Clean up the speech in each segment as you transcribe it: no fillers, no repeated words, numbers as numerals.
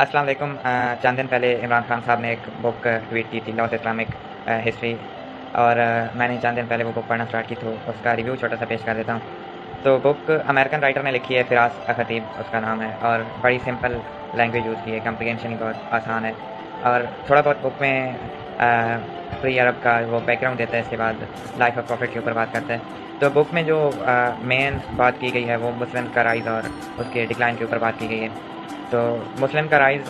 अस्सलाम वालेकुम। चंद दिन पहले इमरान खान साहब ने एक बुक ट्वीट की थी, लॉस इस्लामिक हिस्ट्री, और मैंने चंद दिन पहले वो बुक पढ़ना स्टार्ट की, तो उसका रिव्यू छोटा सा पेश कर देता हूँ। तो बुक अमेरिकन राइटर ने लिखी है, फिराज खतीब उसका नाम है, और बड़ी सिंपल लैंग्वेज यूज़ की है, कम्प्रिहेंशन ही बहुत आसान है, और थोड़ा बहुत बुक में प्री अरब का वो बैकग्राउंड देता है। इसके बाद लाइफ ऑफ प्रॉफिट के ऊपर बात करता है। तो बुक में जो मेन बात की गई है वो मुस्लिम का राइज़ और उसके डिक्लाइन के ऊपर बात की गई है। तो मुस्लिम का राइज़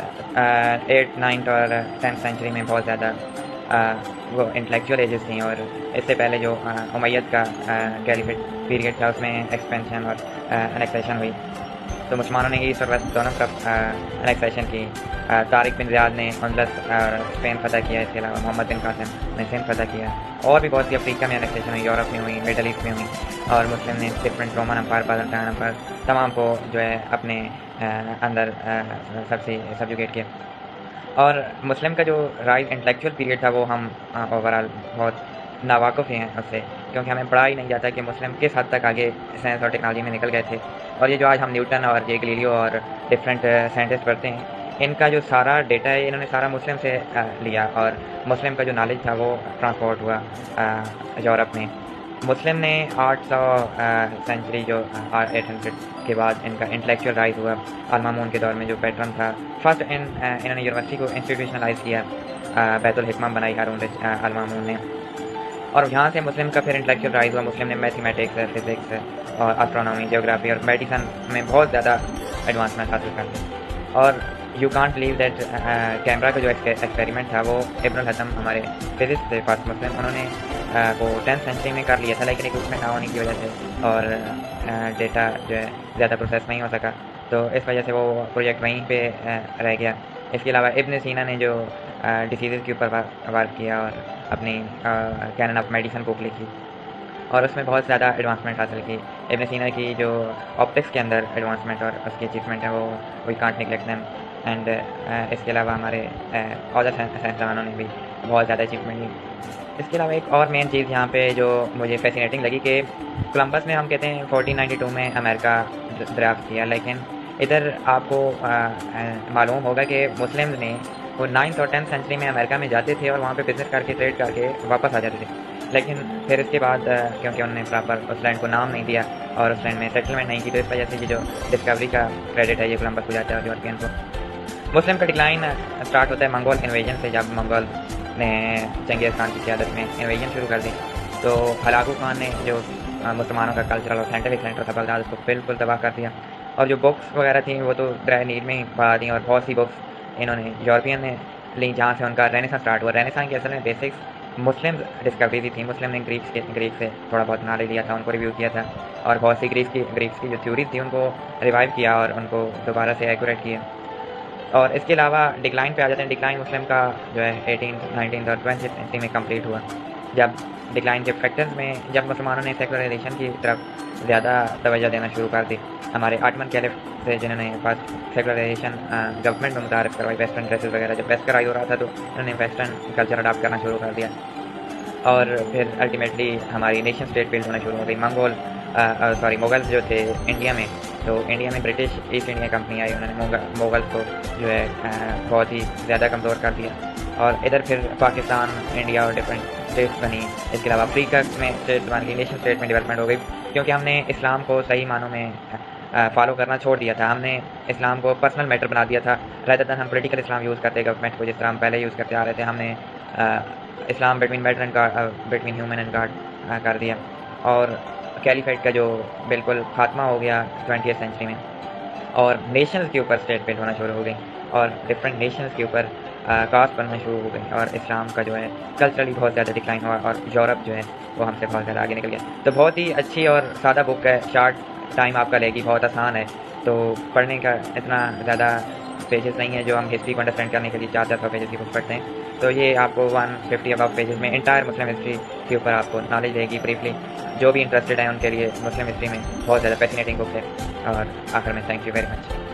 8th 9th और 10th सेंचुरी में बहुत ज़्यादा वो इंटेलेक्चुअल एजेस थी, और इससे पहले जो उमैयद का कैलिफेट पीरियड था उसमें एक्सपेंशन और एनेक्सेशन हुई। तो मुसलमानों ने ईस्ट और वेस्ट दोनों तरफ एनेक्सेशन की। तारिक बिन ज़ियाद ने अंदलस और स्पेन फतह किया। इसके अलावा मोहम्मद बिन कासिम ने सिंध फतह किया, और भी बहुत सी अफ्रीका में एनेक्सेशन हुई, यूरोप में हुई, मिडल ईस्ट में हुई, और मुस्लिम ने डिफरेंट रोमन अम्पायर, बाज़ंटाइन अम्पायर तमाम को जो है अपने अंदर सबसे सब्जुगेट किया। और मुस्लिम का जो राइज इंटेलेक्चुअल पीरियड था वो हम ओवरऑल बहुत नावाकुफ़ हैं उससे, क्योंकि हमें पढ़ा ही नहीं जाता कि मुस्लिम किस हद तक आगे साइंस और टेक्नोलॉजी में निकल गए थे। और ये जो आज हम न्यूटन और जे गलीलियो और डिफरेंट साइंटिस्ट पढ़ते हैं, इनका जो सारा डेटा है इन्होंने सारा मुस्लिम से लिया, और मुस्लिम का जो नॉलेज था वो ट्रांसपोर्ट हुआ यूरोप में। मुस्लिम ने 800 सेंचुरी जो 800 के बाद इनका इंटेलेक्चुअल राइज हुआ। अल-मामून के दौर में जो पैटर्न था, फर्स्ट इन्होंने यूनिवर्सिटी को इंस्टीट्यूशनलाइज किया, बैतुल हिकमा बनाई हारून अल-मामून ने, और यहाँ से मुस्लिम का फिर इंटेलेक्चुअल राइज हुआ। मुस्लिम ने मैथमेटिक्स, फिज़िक्स और एस्ट्रोनॉमी, जियोग्राफी और मेडिसन में बहुत ज़्यादा एडवांसमेंट हासिल कर ली। और you can't believe that camera का जो एक्सपेरिमेंट था वो इब्न हतम हमारे फिजिक्स से फर्स्ट मुस्लिम, उन्होंने वो 10th सेंचुरी में कर लिया था, लेकिन इक्विपमेंट ना होने की वजह से और डेटा जो है ज़्यादा प्रोसेस नहीं हो सका, तो इस वजह से वो प्रोजेक्ट वहीं पे रह गया। इसके अलावा इब्न सीना ने जो डिसीज़ के ऊपर वर्क किया और अपनी कैनन ऑफ मेडिसिन बुक लिखी, और उसमें बहुत ज़्यादा एडवांसमेंट हासिल की। इब्न सीना की जो ऑप्टिक्स के अंदर एडवांसमेंट और उसकी अचीवमेंट है वो we can't neglect them. And इसके अलावा हमारे अदर साइंसदानों ने भी बहुत ज़्यादा अचीवमेंट की। इसके अलावा एक और मेन चीज़ यहाँ पे जो मुझे फैसिनेटिंग लगी कि कोलंबस ने हम कहते हैं 1492 में अमेरिका दरियाफ्त किया, लेकिन इधर आपको मालूम होगा कि मुस्लिम ने वो 9th और 10th सेंचुरी में अमेरिका में जाते थे और वहाँ पे बिज़नेस करके ट्रेड करके वापस आ जाते थे, लेकिन फिर इसके बाद क्योंकि उन्होंने प्रॉपर उस लैंड को नाम नहीं दिया और उस लैंड में सेटलमेंट नहीं की, तो इस वजह से ये जो डिस्कवरी का क्रेडिट है ये कोलंबस को जाता है और यूरोपियन को। मुस्लिम का डिक्लाइन स्टार्ट होता है मंगोल इन्वेजन से, जब मंगोल ने चंगेज़ खान की क़यादत में इन्वेजन शुरू कर दी। तो हलाकू खान ने जो मुसलमानों का कल्चरल और साइंटिफिक सेंटर था बगदाद, उसको बिल्कुल तबाह कर दिया, और जो बुक्स वगैरह थी वो तो ड्राई नीड में ही बढ़ा दी, और बहुत सी बुक्स इन्होंने यूरोपियन ने ली, जहाँ से उनका रेनेसां स्टार्ट हुआ। रेनेसां की असल में बेसिक्स मुस्लिम डिस्कवरी भी थी। मुस्लिम ने ग्रीक से थोड़ा बहुत नॉलेज लिया था, उनको रिव्यू किया था, और बहुत सी ग्रीक्स की जो थ्योरीज थी उनको रिवाइव किया और उनको दोबारा से एक्यूरेट किया। और इसके अलावा डिक्लाइन पे आ जाते हैं। डिक्लाइन मुस्लिम का जो है 18th 19th और 20th सेंचुरी में कंप्लीट हुआ, जब डिक्लाइन के फैक्टर्स में जब मुसलमानों ने सेकुलराइजेशन की तरफ ज़्यादा तवज्जो देना शुरू कर दी। हमारे आटमन कैलिफ से जिन्होंने फर्स्ट सेकुलराइजेशन गवर्नमेंट में मुतारफ़ करवाई, वेस्टर्न ड्रेसेस वगैरह जब वेस्ट कराई हो रहा था तो उन्होंने वेस्टर्न कल्चर अडॉप्ट करना शुरू कर दिया, और फिर अल्टीमेटली हमारी नेशन स्टेट बिल्ड होना शुरू हो गई। मुगल्स जो थे इंडिया में, तो इंडिया में ब्रिटिश ईस्ट इंडिया कंपनी आई, उन्होंने मुगल्स को जो है बहुत ही ज़्यादा कमज़ोर कर दिया, और इधर फिर पाकिस्तान, इंडिया और डिफरेंट स्टेट्स बनी। इसके अलावा अफ्रीका में स्टेट बन गई, नेशन स्टेट में डेवलपमेंट हो गई, क्योंकि हमने इस्लाम को सही मानों में फॉलो करना छोड़ दिया था। हमने इस्लाम को पर्सनल मैटर बना दिया था, रेदर देन हम पॉलिटिकल इस्लाम यूज़ करते गवर्नमेंट को, जिस तरह हम पहले यूज़ करते आ रहे थे। हमने इस्लाम between matter and God, between human and God कर दिया, और कैलिफेट का जो बिल्कुल खात्मा हो गया 20th सेंचुरी में, और नेशंस के ऊपर स्टेट बिल्ड होना शुरू हो गई, और डिफरेंट नेशंस के ऊपर कास्ट बनना शुरू हो गई, और इस्लाम का जो है कल्चरली बहुत ज़्यादा डिक्लाइन हुआ, और यूरोप जो है वो हमसे बहुत ज़्यादा आगे निकल गया। तो बहुत ही अच्छी और सादा बुक है, शार्ट टाइम आपका लेगी, बहुत आसान है, तो पढ़ने का इतना ज़्यादा पेजेस नहीं है जो हम हिस्ट्री को अंडरस्टैंड करने के लिए 400 पेजेस की बुक पढ़ते हैं। तो ये आपको 150 अबव पेजेस में इंटायर मुस्लिम हिस्ट्री के ऊपर आपको नॉलेज देगी ब्रीफली। जो भी इंटरेस्टेड है उनके लिए मुस्लिम हिस्ट्री में बहुत ज़्यादा फैसिनेटिंग बुक है। और आखिर में थैंक यू वेरी मच।